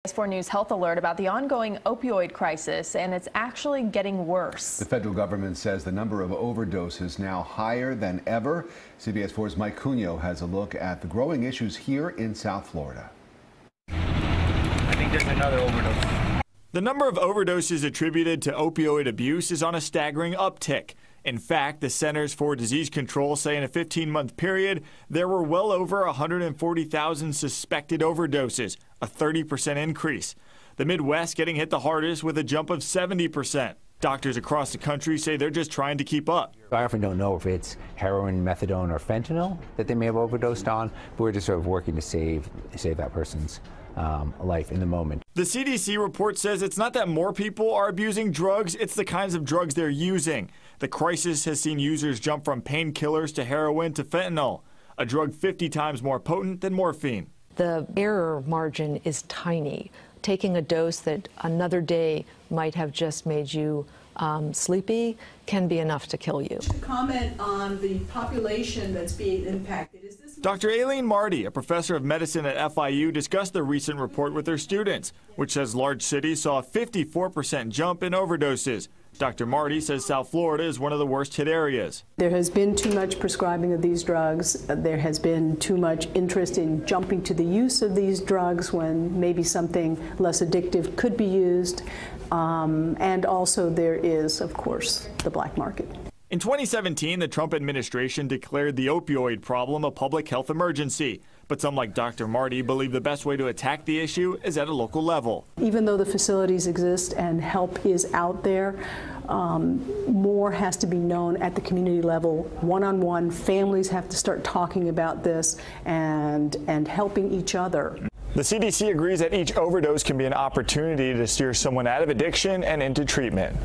4 News health alert about the ongoing opioid crisis, and it's actually getting worse. The federal government says the number of overdoses now higher than ever. CBS 4's Mike Cunio has a look at the growing issues here in South Florida. I think there's another overdose. The number of overdoses attributed to opioid abuse is on a staggering uptick. In fact, the Centers for Disease Control say in a 15-month period, there were well over 140,000 suspected overdoses, a 30% increase. The Midwest getting hit the hardest with a jump of 70%. Doctors across the country say they're just trying to keep up. I often don't know if it's heroin, methadone, or fentanyl that they may have overdosed on, but we're just sort of working to save that person's life in the moment. The CDC report says it's not that more people are abusing drugs, it's the kinds of drugs they're using. The crisis has seen users jump from painkillers to heroin to fentanyl, a drug 50 times more potent than morphine. The error margin is tiny. Taking a dose that another day might have just made you sleepy can be enough to kill you. Comment on the population that's being impacted. Is this Dr. Aileen Marty, a professor of medicine at FIU, discussed the recent report with her students, which says large cities saw a 54% jump in overdoses. Dr. Marty says South Florida is one of the worst hit areas. There has been too much prescribing of these drugs. There has been too much interest in jumping to the use of these drugs when maybe something less addictive could be used. And also there is, of course, the black market. In 2017, the Trump administration declared the opioid problem a public health emergency. But some like Dr. Marty believe the best way to attack the issue is at a local level. Even though the facilities exist and help is out there, more has to be known at the community level. One-on-one, families have to start talking about this and helping each other. The CDC agrees that each overdose can be an opportunity to steer someone out of addiction and into treatment.